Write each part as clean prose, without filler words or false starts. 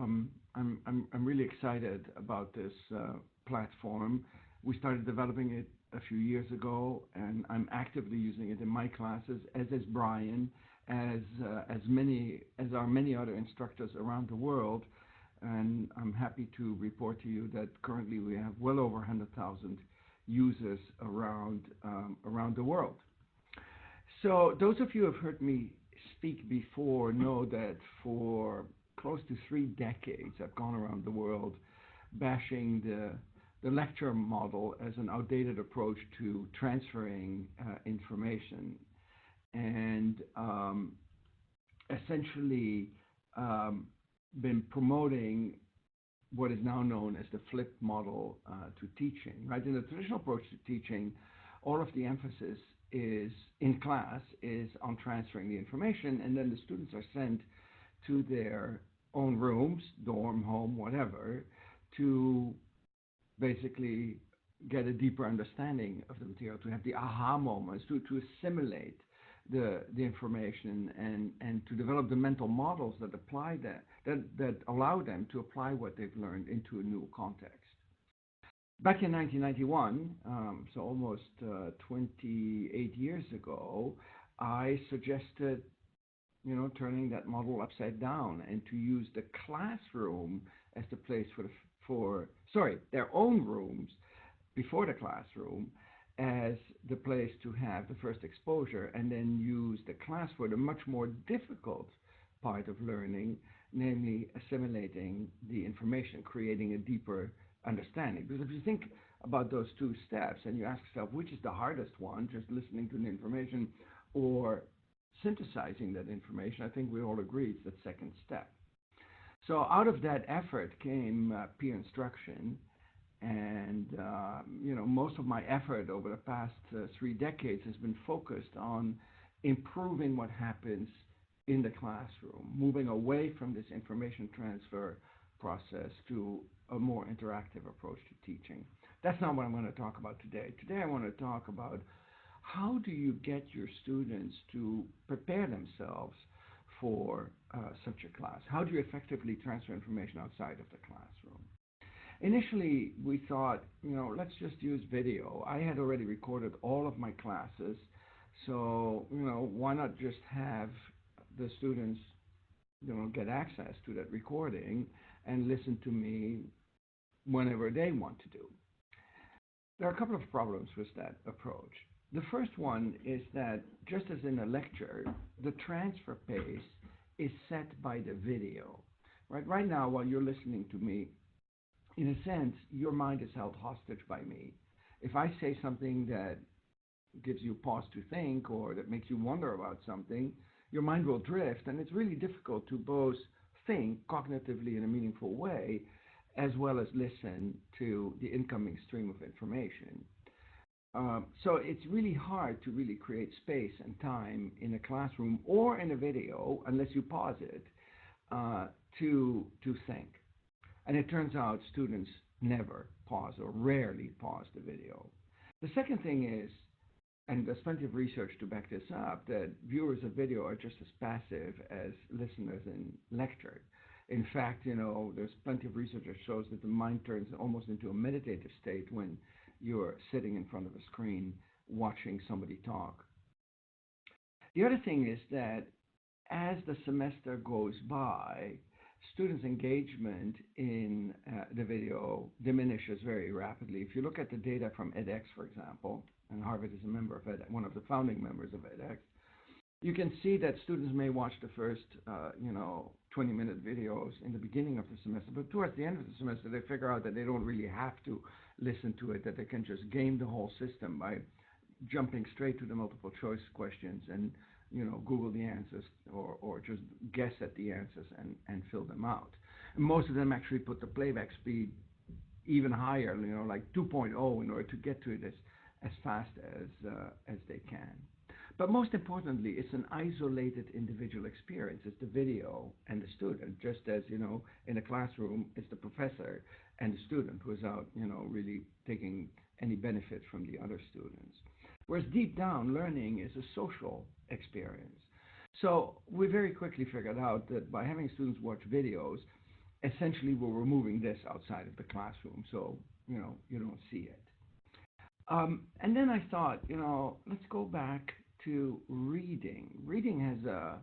I'm really excited about this platform. We started developing it a few years ago, and I'm actively using it in my classes, as is Brian, as are many other instructors around the world. And I'm happy to report to you that currently we have well over 100,000 users around the world. So those of you who have heard me speak before know that for close to 3 decades I've gone around the world bashing the lecture model as an outdated approach to transferring information, and essentially been promoting what is now known as the flipped model to teaching. Right, in the traditional approach to teaching, all of the emphasis is in class is on transferring the information, and then the students are sent to their own rooms, dorm, home, whatever, to basically get a deeper understanding of the material, to have the aha moments, to assimilate the information, and to develop the mental models that apply that allow them to apply what they've learned into a new context. Back in 1991, so almost 28 years ago, I suggested, turning that model upside down and to use the classroom as the place their own rooms before the classroom as the place to have the first exposure, and then use the class for the much more difficult part of learning, namely assimilating the information, creating a deeper understanding. Because if you think about those two steps and you ask yourself which is the hardest one, just listening to the information or synthesizing that information, I think we all agree it's the second step. So out of that effort came peer instruction, and most of my effort over the past 3 decades has been focused on improving what happens in the classroom, moving away from this information transfer process to a more interactive approach to teaching. That's not what I'm going to talk about today. Today I want to talk about how do you get your students to prepare themselves for such a class? How do you effectively transfer information outside of the classroom? Initially, we thought, let's just use video. I had already recorded all of my classes, so, why not just have the students, get access to that recording and listen to me whenever they want to do. There are a couple of problems with that approach. The first one is that, just as in a lecture, the transfer pace is set by the video. Right now, while you're listening to me, in a sense, your mind is held hostage by me. If I say something that gives you pause to think or that makes you wonder about something, your mind will drift, and it's really difficult to both think cognitively in a meaningful way as well as listen to the incoming stream of information. So it's really hard to really create space and time in a classroom or in a video, unless you pause it, to think. And it turns out students never pause or rarely pause the video. The second thing is, and there's plenty of research to back this up, that viewers of video are just as passive as listeners in lecture. In fact, there's plenty of research that shows that the mind turns almost into a meditative state when you're sitting in front of a screen watching somebody talk. The other thing is that as the semester goes by, students' engagement in the video diminishes very rapidly. If you look at the data from edX, for example, and Harvard is a member of edX, one of the founding members of edX, you can see that students may watch the first, 20-minute videos in the beginning of the semester, but towards the end of the semester, they figure out that they don't really have to listen to it, that they can just game the whole system by jumping straight to the multiple choice questions and Google the answers or just guess at the answers and fill them out. And most of them actually put the playback speed even higher, like 2.0, in order to get to it as fast as they can. But most importantly, it's an isolated individual experience. It's the video and the student, just as, in a classroom, it's the professor and the student without, really taking any benefit from the other students. Whereas deep down, learning is a social experience. So we very quickly figured out that by having students watch videos, essentially we're removing this outside of the classroom, so you don't see it. And then I thought, let's go back to reading. Reading has a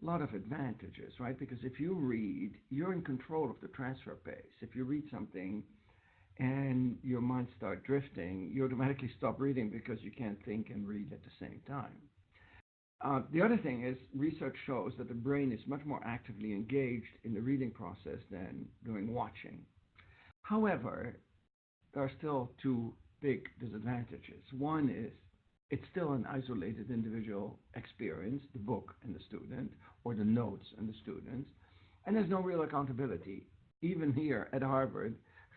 lot of advantages, right? Because if you read, you're in control of the transfer pace. If you read something and your mind starts drifting, you automatically stop reading because you can't think and read at the same time. The other thing is research shows that the brain is much more actively engaged in the reading process than doing watching. However, there are still two big disadvantages. One is it's still an isolated individual experience, the book and the student, or the notes and the students, and there's no real accountability. Even here at Harvard,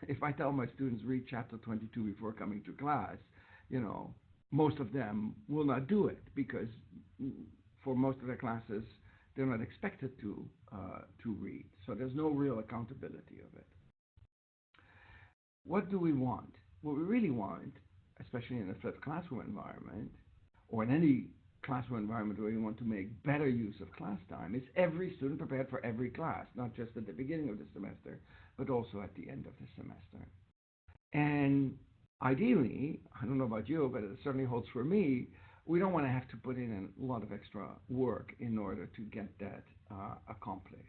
if I tell my students read chapter 22 before coming to class, you know, most of them will not do it because for most of their classes, they're not expected to read. So there's no real accountability of it. What do we want? What we really want, especially in a flipped classroom environment, or in any classroom environment where you want to make better use of class time, is every student prepared for every class, not just at the beginning of the semester, but also at the end of the semester. And ideally, I don't know about you, but it certainly holds for me, we don't want to have to put in a lot of extra work in order to get that accomplished.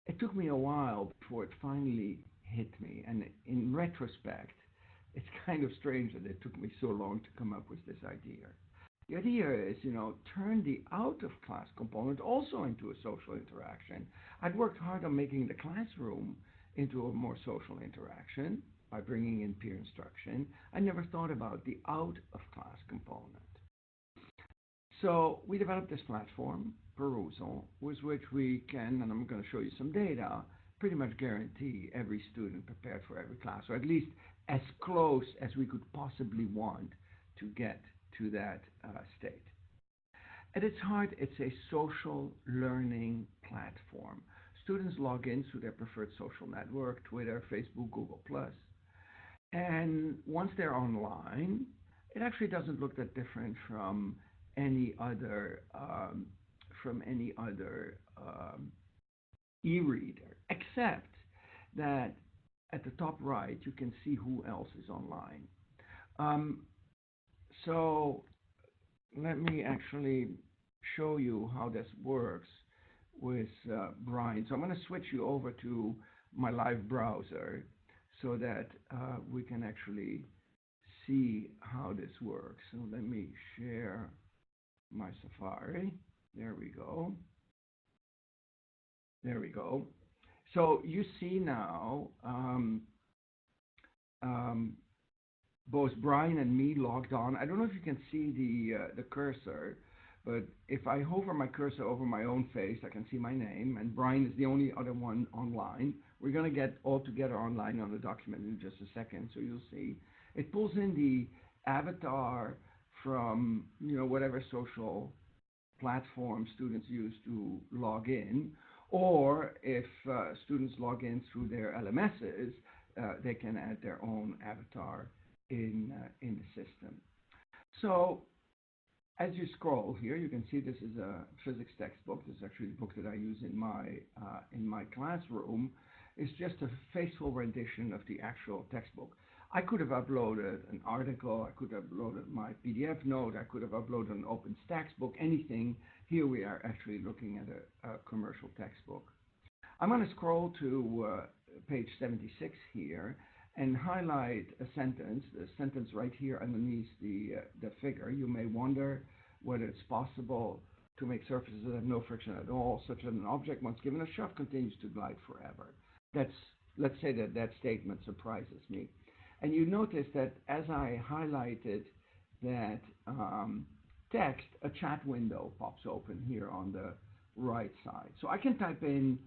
It took me a while before it finally hit me, and in retrospect, it's kind of strange that it took me so long to come up with this idea. The idea is, turn the out of class component also into a social interaction. I'd worked hard on making the classroom into a more social interaction by bringing in peer instruction. I never thought about the out of class component. So we developed this platform, Perusall, with which we can, and I'm going to show you some data, pretty much guarantee every student prepared for every class, or at least as close as we could possibly want to get to that state. At its heart, it's a social learning platform. Students log in through their preferred social network, Twitter, Facebook, Google+. And once they're online, it actually doesn't look that different from any other e-reader, except that at the top right you can see who else is online. So let me actually show you how this works with Brian. So I'm going to switch you over to my live browser so that we can actually see how this works. So let me share my Safari. There we go. There we go. So you see now both Brian and me logged on. I don't know if you can see the cursor, but if I hover my cursor over my own face, I can see my name, and Brian is the only other one online. We're going to get all together online on the document in just a second, so you'll see. It pulls in the avatar from whatever social platform students use to log in, or if students log in through their LMSs, they can add their own avatar in the system. So as you scroll here, you can see this is a physics textbook. This is actually the book that I use in my classroom. It's just a faithful rendition of the actual textbook. I could have uploaded an article, I could have uploaded my PDF note, I could have uploaded an OpenStax book, anything. Here we are actually looking at a commercial textbook. I'm going to scroll to page 76 here and highlight a sentence, the sentence right here underneath the figure. You may wonder whether it's possible to make surfaces that have no friction at all, such that an object, once given a shove, continues to glide forever. Let's say that statement surprises me. And you notice that as I highlighted that text, a chat window pops open here on the right side. So I can type in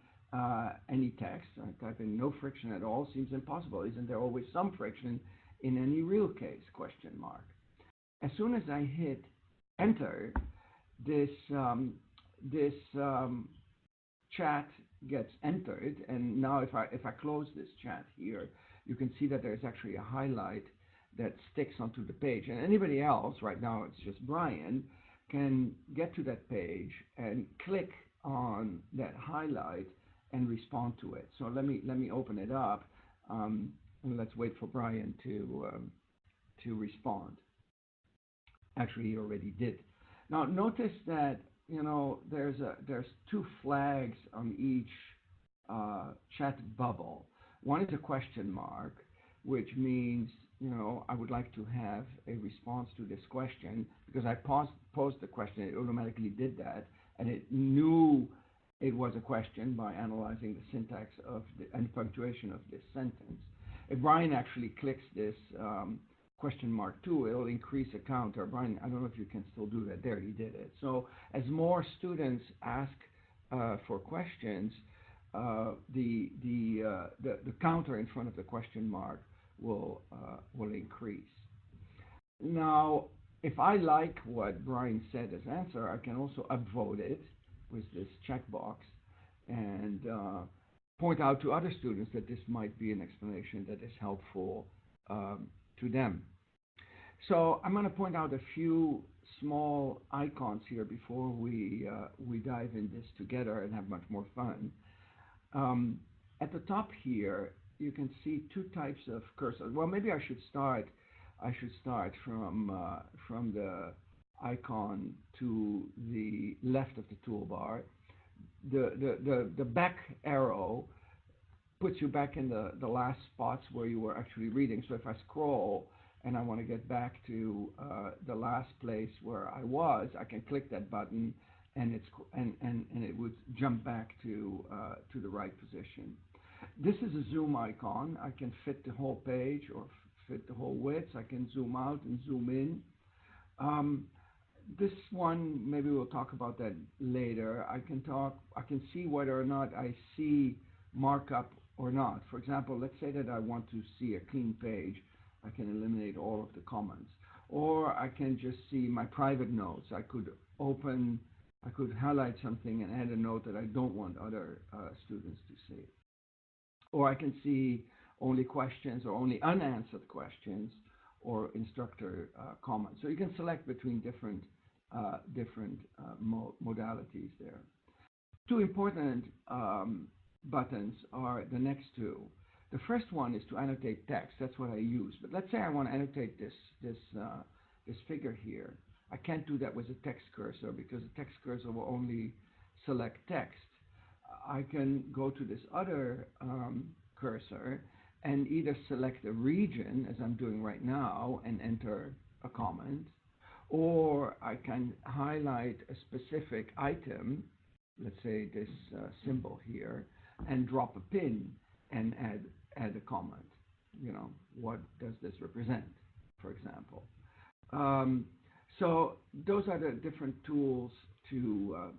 any text. I type in no friction at all. Seems impossible. Isn't there always some friction in any real case? Question mark. As soon as I hit enter, this chat gets entered, and now if I close this chat here, you can see that there's actually a highlight that sticks onto the page, and anybody else, right now it's just Brian, can get to that page and click on that highlight and respond to it. So let me open it up, and let's wait for Brian to respond. Actually, he already did. Now notice that there's two flags on each chat bubble. One is a question mark, which means I would like to have a response to this question because I posed the question. It automatically did that, and it knew it was a question by analyzing the syntax and punctuation of this sentence. If Brian actually clicks this question mark 2, it'll increase a counter. Brian, I don't know if you can still do that. There, he did it. So as more students ask for questions, the counter in front of the question mark will increase. Now, if I like what Brian said as answer, I can also upvote it with this checkbox and point out to other students that this might be an explanation that is helpful to them. So I'm going to point out a few small icons here before we dive in this together and have much more fun. At the top here, you can see two types of cursors. Well, maybe I should start from the icon to the left of the toolbar. The back arrow puts you back in the last spots where you were actually reading. So if I scroll and I want to get back to the last place where I was, I can click that button and it would jump back to the right position. This is a zoom icon. I can fit the whole page or fit the whole width. I can zoom out and zoom in. This one, maybe we'll talk about that later. I can see whether or not I see markup or not. For example, let's say that I want to see a clean page. I can eliminate all of the comments. Or I can just see my private notes. I could highlight something and add a note that I don't want other students to see. Or I can see only questions or only unanswered questions or instructor comments. So you can select between different modalities there. Two important buttons are the next two. The first one is to annotate text. That's what I use. But let's say I want to annotate this figure here. I can't do that with a text cursor because the text cursor will only select text. I can go to this other cursor and either select a region, as I'm doing right now, and enter a comment, or I can highlight a specific item, let's say this symbol here, and drop a pin and add a comment. What does this represent, for example? So those are the different tools to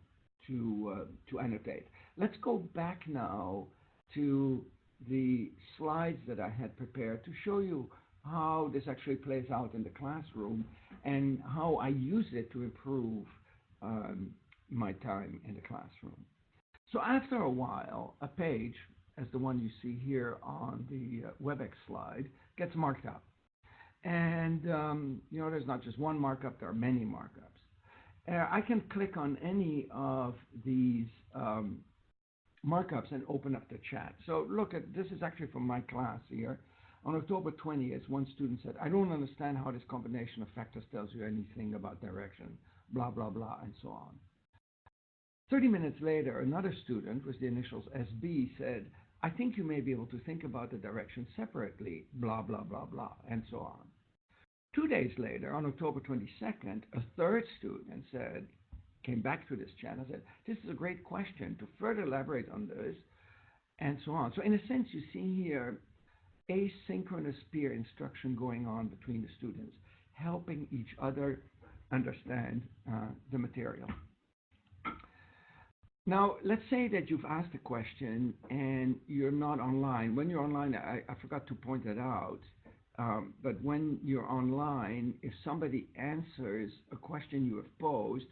annotate. Let's go back now to the slides that I had prepared to show you how this actually plays out in the classroom and how I use it to improve my time in the classroom. So after a while, a page, as the one you see here on the WebEx slide, gets marked up. And there's not just one markup, there are many markups. I can click on any of these markups and open up the chat. So look, this is actually from my class here. On October 20th, one student said, I don't understand how this combination of factors tells you anything about direction, blah, blah, blah, and so on. 30 minutes later, another student with the initials SB said, I think you may be able to think about the direction separately, blah, blah, blah, blah, and so on. 2 days later, on October 22nd, a third student came back to this chat and said, this is a great question to further elaborate on this, and so on. So in a sense, you see here asynchronous peer instruction going on between the students, helping each other understand the material. Now, let's say that you've asked a question and you're not online. When you're online, I forgot to point that out, but when you're online, if somebody answers a question you have posed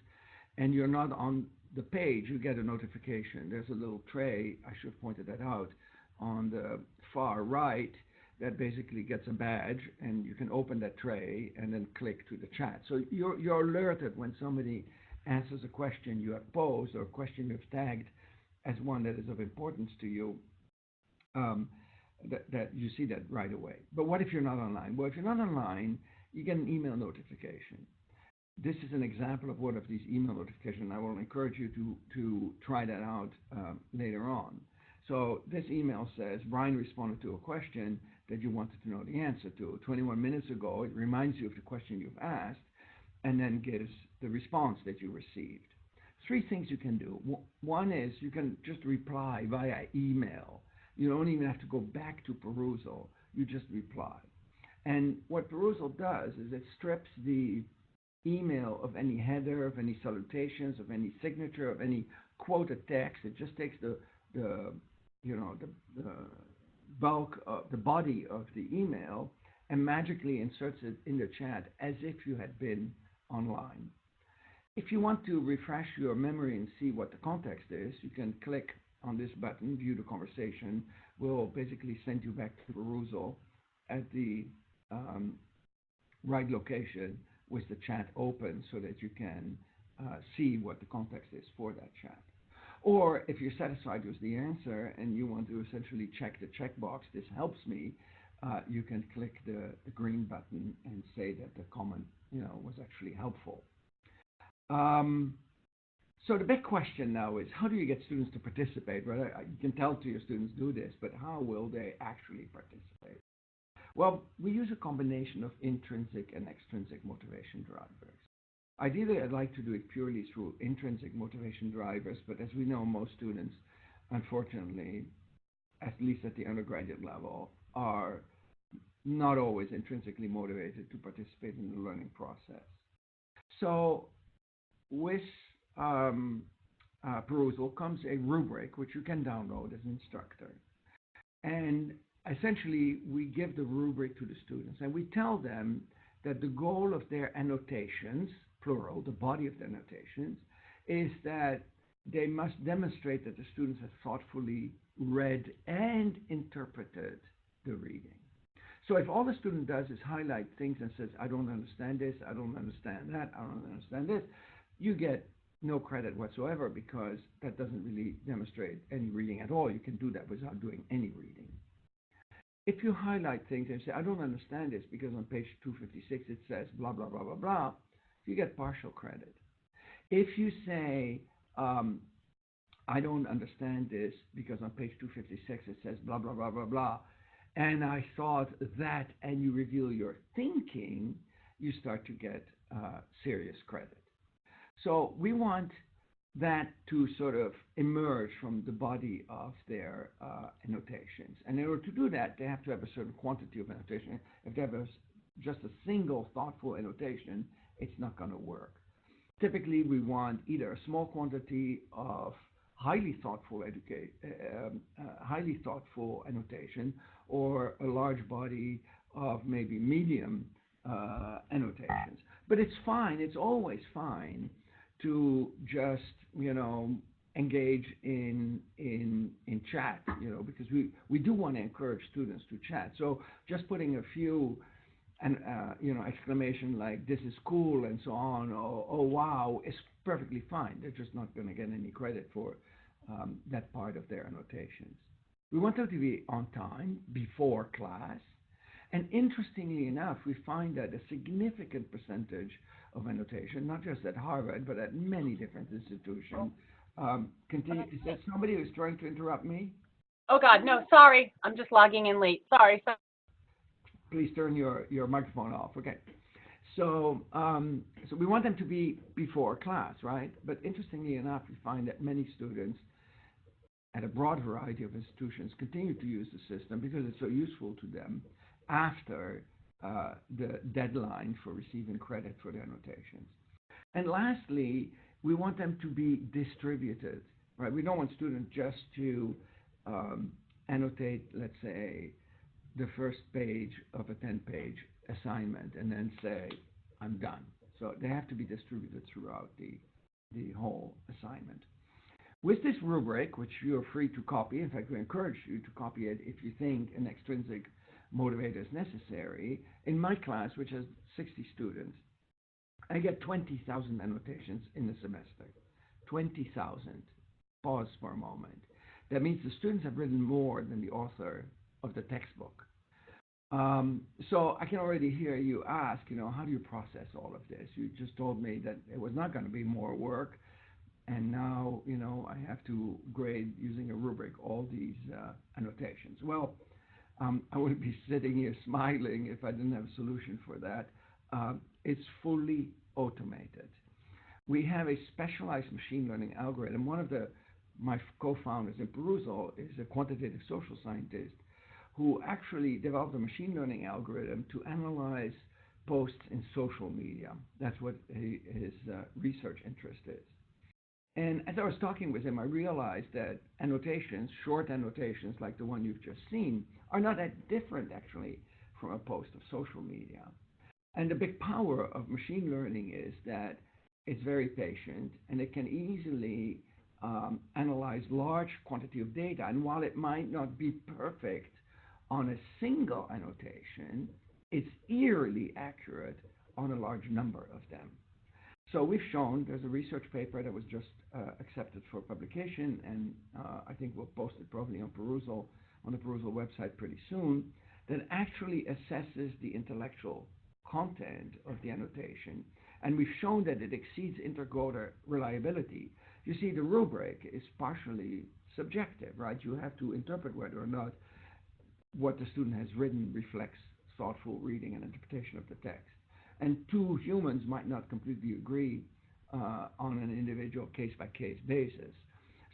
and you're not on the page, you get a notification. There's a little tray, I should have pointed that out, on the far right that basically gets a badge, and you can open that tray and then click to the chat. So you're alerted when somebody answers a question you have posed or a question you've tagged as one that is of importance to you, um, that you see that right away. But what if you're not online? Well, if you're not online, you get an email notification. This is an example of one of these email notifications. I will encourage you to try that out later on. So this email says, Brian responded to a question that you wanted to know the answer to. 21 minutes ago, it reminds you of the question you've asked and then gives the response that you received. Three things you can do. One is you can just reply via email. You don't even have to go back to Perusall. You just reply. And what Perusall does is it strips the email of any header, of any salutations, of any signature, of any quoted text. It just takes the the bulk of the body of the email and magically inserts it in the chat as if you had been online. If you want to refresh your memory and see what the context is, you can click on this button, View the Conversation. Will basically send you back to Perusall at the right location with the chat open so that you can see what the context is for that chat. Or if you're satisfied with the answer and you want to essentially check the checkbox, this helps me, you can click the green button and say that the comment was actually helpful. So the big question now is, how do you get students to participate? Right? You can tell to your students do this, but how will they actually participate? Well, we use a combination of intrinsic and extrinsic motivation drivers. Ideally, I'd like to do it purely through intrinsic motivation drivers, but as we know, most students, unfortunately, at least at the undergraduate level, are not always intrinsically motivated to participate in the learning process. So with Perusall comes a rubric, which you can download as an instructor. And essentially, we give the rubric to the students, and we tell them that the goal of their annotations, plural, the body of the annotations, is that they must demonstrate that the students have thoughtfully read and interpreted the reading. So if all the student does is highlight things and says, I don't understand this, I don't understand that, I don't understand this, you get no credit whatsoever because that doesn't really demonstrate any reading at all. You can do that without doing any reading. If you highlight things and say, I don't understand this because on page 256 it says blah, blah, blah, blah, blah, you get partial credit. If you say, I don't understand this because on page 256 it says blah, blah, blah, blah, blah, and I thought that, and you reveal your thinking, you start to get serious credit. So we want that to sort of emerge from the body of their annotations. And in order to do that, they have to have a certain quantity of annotation. If they have just a single thoughtful annotation, it's not going to work. Typically, we want either a small quantity of highly thoughtful annotation, or a large body of maybe medium annotations. But it's fine. It's always fine to just engage in chat, because we do want to encourage students to chat. So just putting a few exclamation like "this is cool" and so on, or "oh wow" is perfectly fine. They're just not going to get any credit for that part of their annotations. We want them to be on time before class. And interestingly enough, we find that a significant percentage of annotation, not just at Harvard, but at many different institutions, continue. Is there somebody who's trying to interrupt me? Oh, God, no, sorry. I'm just logging in late. Sorry. Please turn your microphone off. Okay. So we want them to be before class, right? But interestingly enough, we find that many students at a broad variety of institutions continue to use the system because it's so useful to them after the deadline for receiving credit for their annotations. And lastly, we want them to be distributed, right? We don't want students just to annotate, let's say, the first page of a 10-page assignment and then say, I'm done. So they have to be distributed throughout the whole assignment. With this rubric, which you're free to copy, in fact, we encourage you to copy it if you think an extrinsic motivator is necessary. In my class, which has 60 students, I get 20,000 annotations in the semester. 20,000. pause for a moment. That means the students have written more than the author of the textbook. So I can already hear you ask, how do you process all of this? You just told me that it was not going to be more work, and now, I have to grade using a rubric all these annotations. Well, I would be sitting here smiling if I didn't have a solution for that. It's fully automated. We have a specialized machine learning algorithm. One of my co-founders in Perusall is a quantitative social scientist who actually developed a machine learning algorithm to analyze posts in social media. That's what his research interest is. And as I was talking with him, I realized that annotations, short annotations like the one you've just seen, are not that different actually from a post of social media. And the big power of machine learning is that it's very patient and it can easily analyze large quantity of data. And while it might not be perfect on a single annotation, it's eerily accurate on a large number of them. So we've shown, there's a research paper that was just accepted for publication, and I think we'll post it probably on the Perusall website pretty soon, that actually assesses the intellectual content of the annotation. And we've shown that it exceeds intercoder reliability. You see, the rubric is partially subjective, right? You have to interpret whether or not what the student has written reflects thoughtful reading and interpretation of the text. And two humans might not completely agree on an individual case-by-case basis.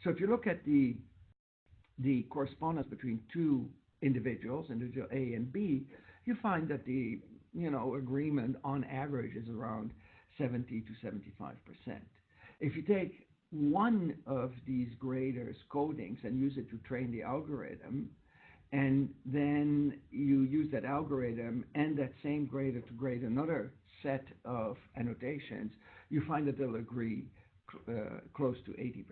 So if you look at the correspondence between two individual A and B, you find that the agreement on average is around 70 to 75%. If you take one of these graders' codings and use it to train the algorithm, and then you use that algorithm and that same grader to grade another set of annotations, you find that they'll agree close to 80%.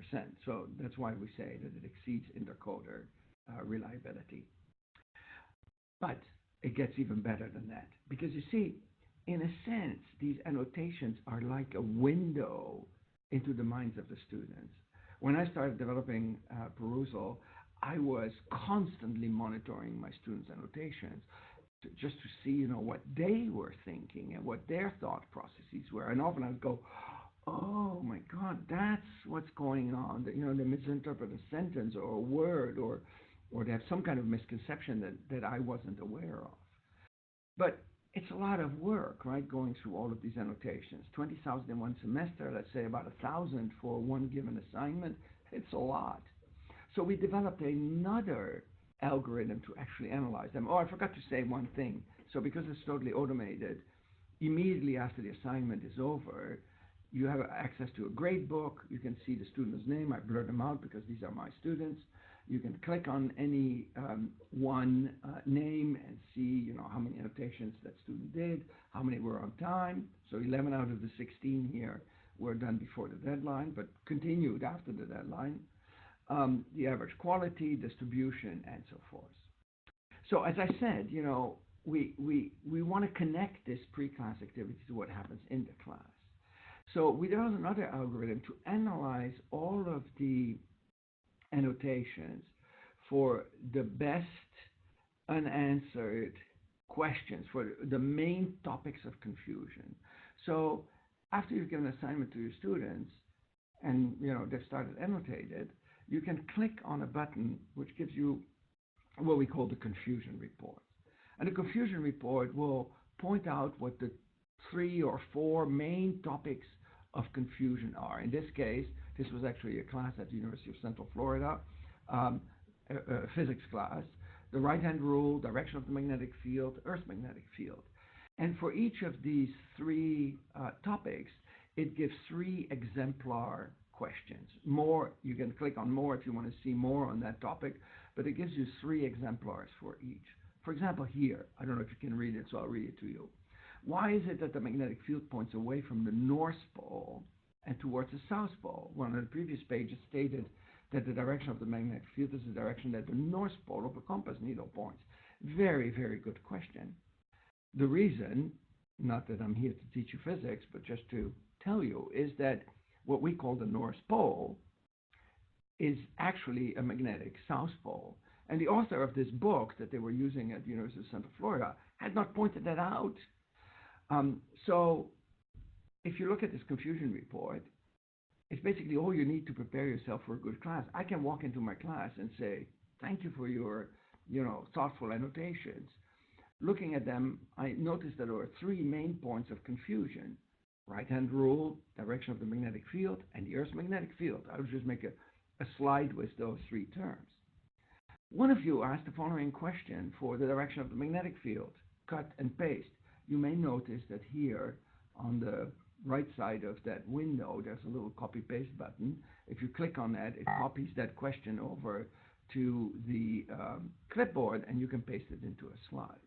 So that's why we say that it exceeds intercoder reliability. But it gets even better than that, because you see, in a sense, these annotations are like a window into the minds of the students. When I started developing Perusall, I was constantly monitoring my students' annotations just to see, what they were thinking and what their thought processes were. And often I'd go, oh my God, that's what's going on. They misinterpret a sentence or a word, or they have some kind of misconception that I wasn't aware of. But it's a lot of work, right, going through all of these annotations. 20,000 in one semester, let's say about 1,000 for one given assignment. It's a lot. So we developed another algorithm to actually analyze them. Oh, I forgot to say one thing. So because it's totally automated, immediately after the assignment is over, you have access to a grade book. You can see the student's name. I blur them out because these are my students. You can click on any one name and see, how many annotations that student did, how many were on time. So 11 out of the 16 here were done before the deadline, but continued after the deadline. The average quality, distribution, and so forth. So as I said, we want to connect this pre-class activity to what happens in the class. So we developed another algorithm to analyze all of the annotations for the best unanswered questions, for the main topics of confusion. So after you've given an assignment to your students and they've started annotated, you can click on a button which gives you what we call the confusion report. And the confusion report will point out what the 3 or 4 main topics of confusion are. In this case, this was actually a class at the University of Central Florida, a physics class. The right-hand rule, direction of the magnetic field, Earth's magnetic field. And for each of these 3 topics, it gives 3 exemplar questions. More, you can click on more if you want to see more on that topic, but it gives you 3 exemplars for each. For example, here, I don't know if you can read it, so I'll read it to you. Why is it that the magnetic field points away from the North Pole and towards the South Pole? One of the previous pages stated that the direction of the magnetic field is the direction that the North Pole of a compass needle points. Very, very good question. The reason, not that I'm here to teach you physics, but just to tell you, is that what we call the North Pole is actually a magnetic south pole. And the author of this book that they were using at the University of Central Florida had not pointed that out. So if you look at this confusion report, it's basically all you need to prepare yourself for a good class. I can walk into my class and say, thank you for your, thoughtful annotations. Looking at them, I noticed that there were three main points of confusion: right-hand rule, direction of the magnetic field, and the Earth's magnetic field. I would just make a slide with those three terms. One of you asked the following question for the direction of the magnetic field: cut and paste. You may notice that here on the right side of that window, there's a little copy-paste button. If you click on that, it copies that question over to the clipboard, and you can paste it into a slide.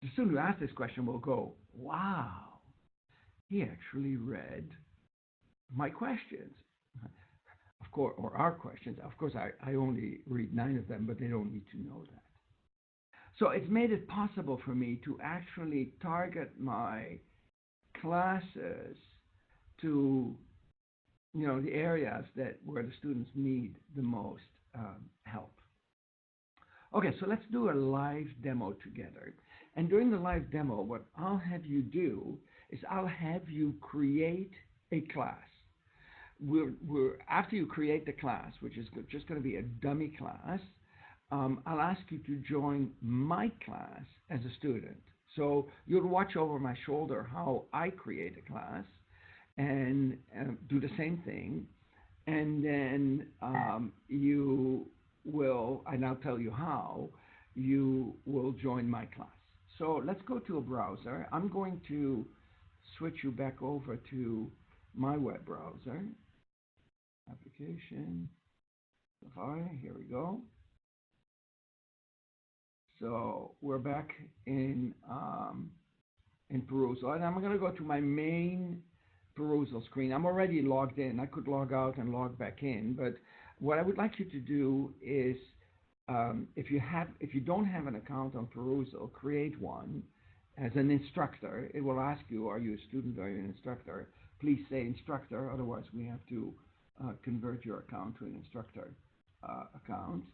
The student who asked this question will go, wow, he actually read my questions. Of course, or our questions. Of course, I only read 9 of them, but they don't need to know that. So it's made it possible for me to actually target my classes to, the areas where the students need the most help. Okay, so let's do a live demo together. And during the live demo, what I'll have you do is I'll have you create a class. After you create the class, which is just going to be a dummy class, I'll ask you to join my class as a student. So you'll watch over my shoulder how I create a class and do the same thing. And then you will, and I'll tell you how, you will join my class. So let's go to a browser. I'm going to switch you back over to my web browser. Application, Safari, here we go. So we're back in Perusall, and I'm going to go to my main Perusall screen. I'm already logged in. I could log out and log back in, but what I would like you to do is, if you don't have an account on Perusall, create one as an instructor. It will ask you, are you a student or are you an instructor? Please say instructor, otherwise we have to convert your account to an instructor account.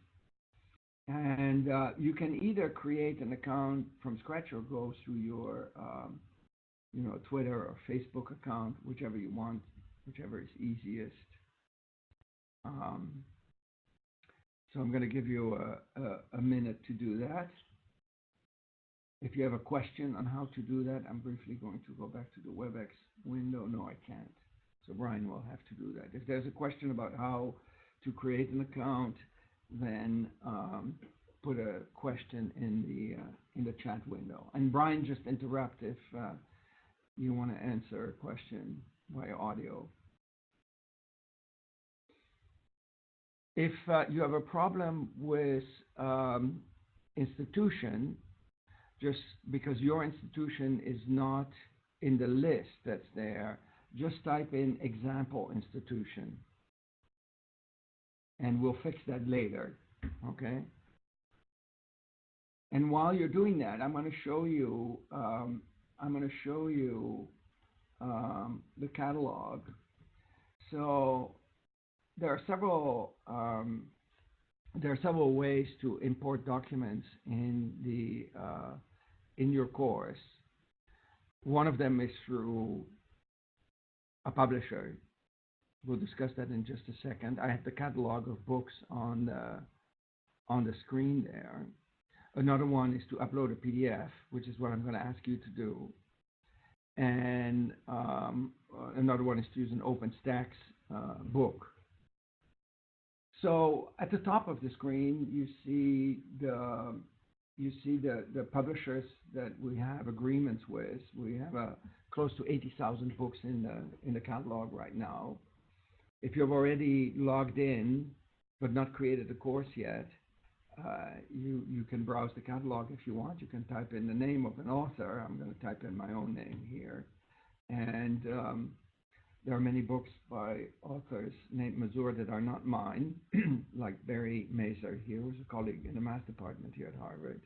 And you can either create an account from scratch or go through your Twitter or Facebook account, whichever you want, whichever is easiest. So I'm going to give you a minute to do that. If you have a question on how to do that, I'm briefly going to go back to the WebEx window. No, I can't. So Brian will have to do that. If there's a question about how to create an account, then put a question in the chat window. And Brian, just interrupt if you want to answer a question via audio. If you have a problem with institution, just because your institution is not in the list that's there, just type in example institution, and we'll fix that later, okay? And while you're doing that, I'm going to show you the catalog. So there are several ways to import documents in your course. One of them is through a publisher. We'll discuss that in just a second. I have the catalog of books on the screen there. Another one is to upload a PDF, which is what I'm going to ask you to do. And another one is to use an OpenStax book. So at the top of the screen, you see the publishers that we have agreements with. We have close to 80,000 books in the catalog right now. If you've already logged in but not created a course yet, you can browse the catalog if you want. You can type in the name of an author. I'm going to type in my own name here. And there are many books by authors named Mazur that are not mine, like Barry Mazur here, who's a colleague in the math department here at Harvard,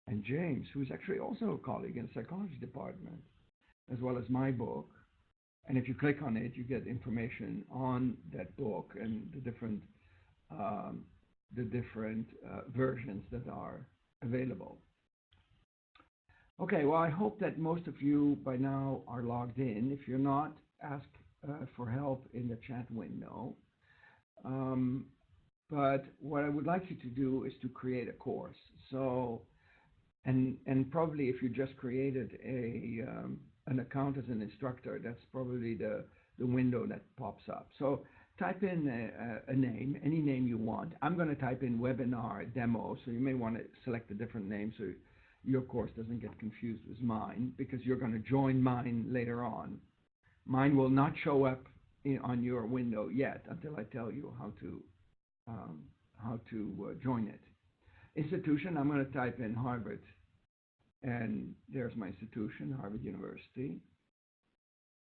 and James, who's actually also a colleague in the psychology department, as well as my book. And if you click on it, you get information on that book and the different um, the different versions that are available. Okay, well, I hope that most of you by now are logged in. If you're not, ask for help in the chat window. Um, but what I would like you to do is to create a course. So, and probably if you just created an account as an instructor, that's probably the window that pops up. So type in a name, any name you want. I'm going to type in webinar demo, so you may want to select a different name so your course doesn't get confused with mine, because you're going to join mine later on. Mine will not show up on your window yet until I tell you how to join it. Institution, I'm going to type in Harvard, and there's my institution, Harvard University.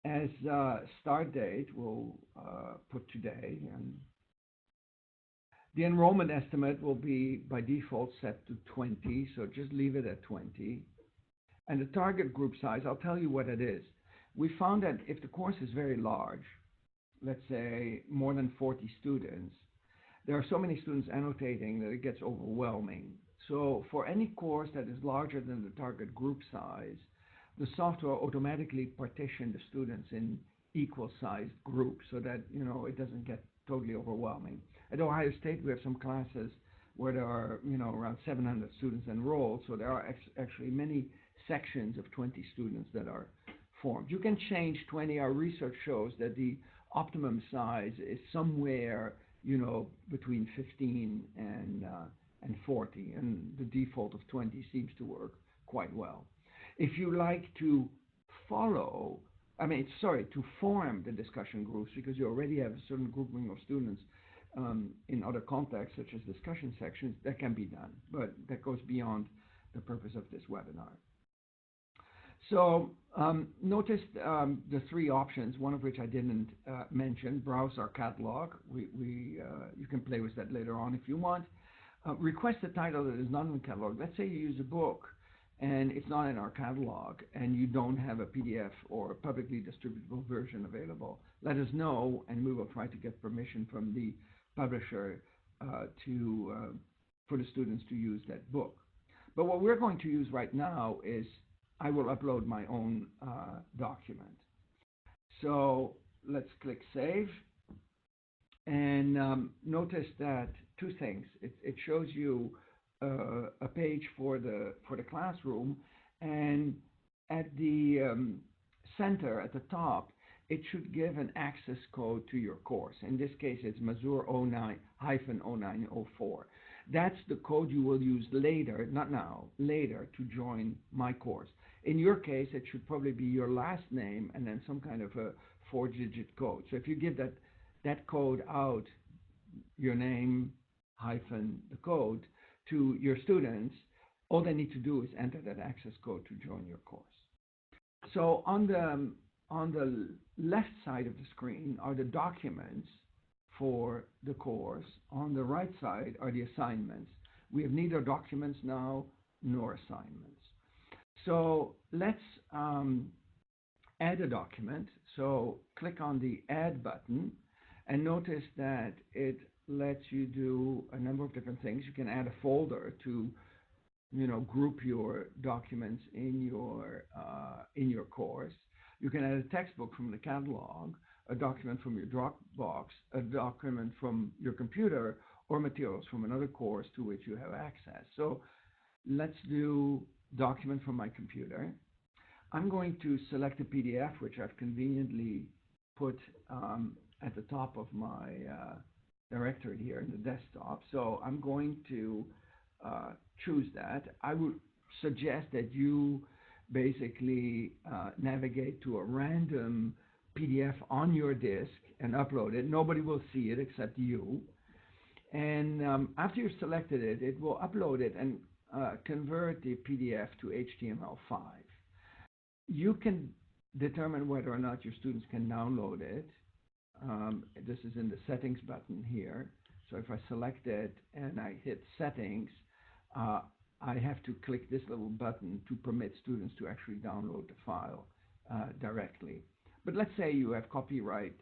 As start date, we'll put today, and the enrollment estimate will be by default set to 20, so just leave it at 20. And the target group size, I'll tell you what it is. We found that if the course is very large, let's say more than 40 students, there are so many students annotating that it gets overwhelming. So for any course that is larger than the target group size, the software automatically partitions the students in equal-sized groups so that it doesn't get totally overwhelming. At Ohio State, we have some classes where there are around 700 students enrolled, so there are actually many sections of 20 students that are formed. You can change 20. Our research shows that the optimum size is somewhere between 15 and 40, and the default of 20 seems to work quite well. If you like to to form the discussion groups, because you already have a certain grouping of students in other contexts, such as discussion sections, that can be done, but that goes beyond the purpose of this webinar. So notice the three options, one of which I didn't mention: browse our catalog. You can play with that later on if you want. Request a title that is not in the catalog. Let's say you use a book and it's not in our catalog, and you don't have a PDF or a publicly distributable version available. Let us know, and we will try to get permission from the publisher for the students to use that book. But what we're going to use right now is I will upload my own document. So let's click Save. And notice that two things. It shows you a page for the classroom, and at the center, at the top, it should give an access code to your course. In this case, it's Mazur 09-0904. That's the code you will use later, not now, later, to join my course. In your case, it should probably be your last name and then some kind of a 4-digit code. So if you give that code out, your name hyphen the code, to your students, all they need to do is enter that access code to join your course. So on the left side of the screen are the documents for the course. On the right side are the assignments. We have neither documents now nor assignments. So let's add a document. So click on the Add button, and notice that it lets you do a number of different things. You can add a folder to group your documents in your course. You can add a textbook from the catalog, a document from your Dropbox, a document from your computer, or materials from another course to which you have access. So let's do document from my computer. I'm going to select a PDF, which I've conveniently put at the top of my directory here in the desktop. So I'm going to choose that. I would suggest that you basically navigate to a random PDF on your disk and upload it. Nobody will see it except you. And after you've selected it, it will upload it and convert the PDF to HTML5. You can determine whether or not your students can download it. This is in the settings button here. So if I select it and I hit settings, I have to click this little button to permit students to actually download the file directly. But let's say you have copyright,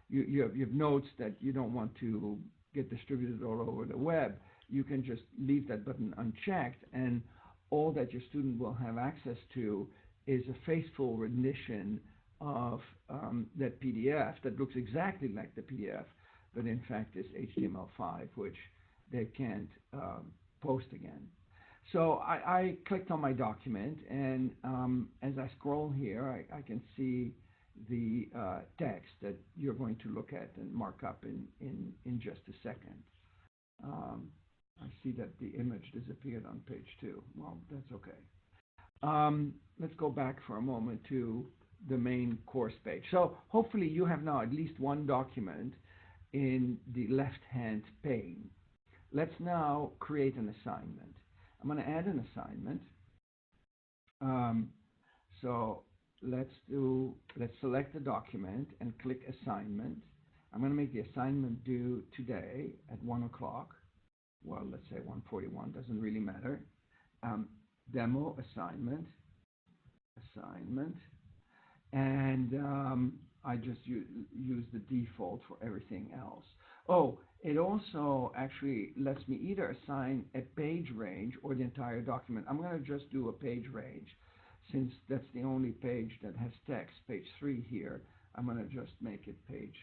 you have notes that you don't want to get distributed all over the web, you can just leave that button unchecked, and all that your student will have access to is a faithful rendition of that PDF that looks exactly like the PDF, but in fact is HTML5, which they can't post again. So I clicked on my document, and as I scroll here, I can see the text that you're going to look at and mark up in just a second. I see that the image disappeared on page 2. Well, that's okay. Let's go back for a moment to the main course page. So hopefully you have now at least one document in the left-hand pane. Let's now create an assignment. I'm going to add an assignment. So let's select the document and click assignment. I'm going to make the assignment due today at 1 o'clock. Well, let's say 1:41, doesn't really matter. Demo assignment, and I just use the default for everything else. Oh, it also actually lets me either assign a page range or the entire document. I'm going to just do a page range, since that's the only page that has text, page 3 here. I'm going to just make it page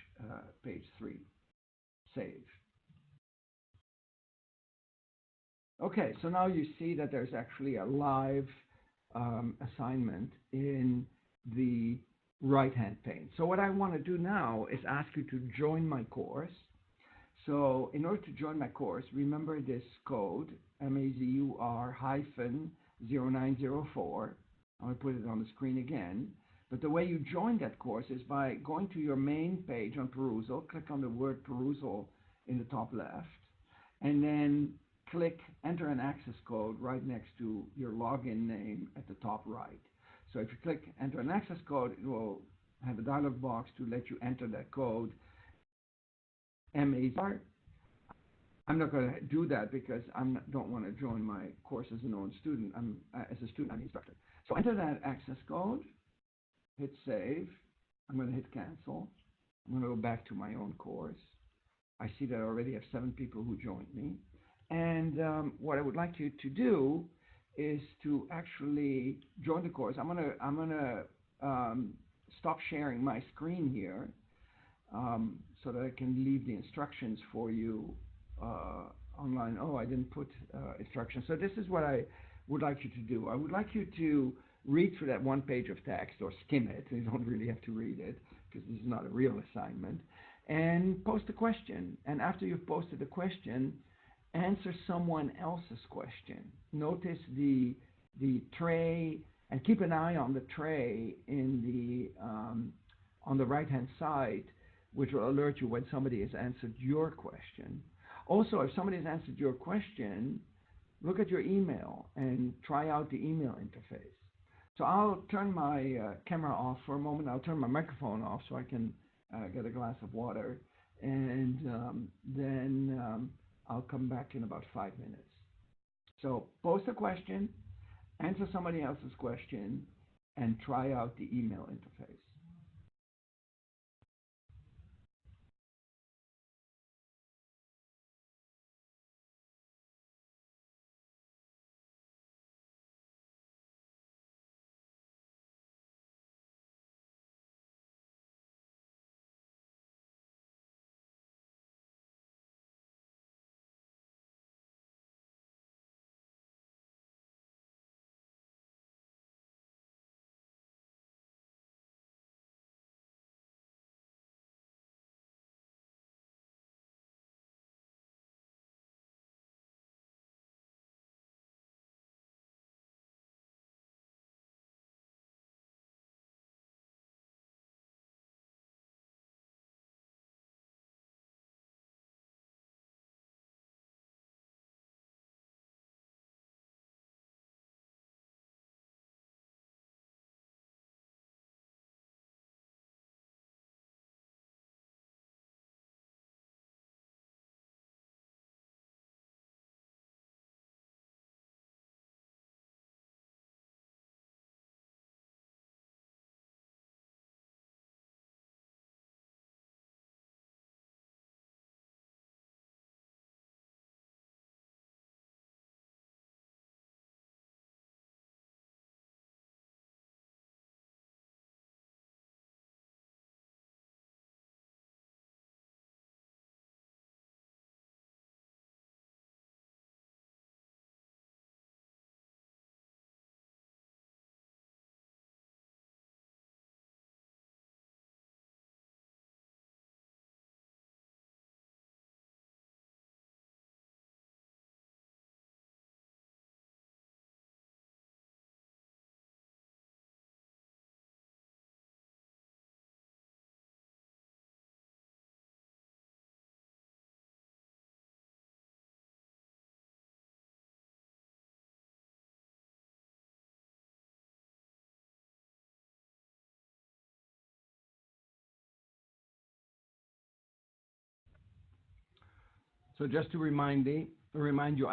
3. Save. Okay, so now you see that there's actually a live assignment in the right-hand pane. So what I want to do now is ask you to join my course. So in order to join my course, remember this code, MAZUR-0904. I'm going to put it on the screen again. But the way you join that course is by going to your main page on Perusall, click on the word Perusall in the top left, and then click enter an access code right next to your login name at the top right. So if you click enter an access code, it will have a dialog box to let you enter that code, MAZUR. I'm not going to do that because I don't want to join my course as a known student. As a student, I'm the instructor. So enter that access code, hit save. I'm going to hit cancel. I'm going to go back to my own course. I see that I already have 7 people who joined me. And what I would like you to do is to actually join the course. I'm gonna stop sharing my screen here so that I can leave the instructions for you online. Oh, I didn't put instructions. So this is what I would like you to do. I would like you to read through that one page of text, or skim it. You don't really have to read it because this is not a real assignment. And post a question. And after you've posted a question, answer someone else's question. Notice the tray, and keep an eye on the tray in the on the right-hand side, which will alert you when somebody has answered your question. Also, if somebody has answered your question, look at your email and try out the email interface. So I'll turn my camera off for a moment. I'll turn my microphone off so I can get a glass of water, and then I'll come back in about 5 minutes. So post a question, answer somebody else's question, and try out the email interface. So just to remind you,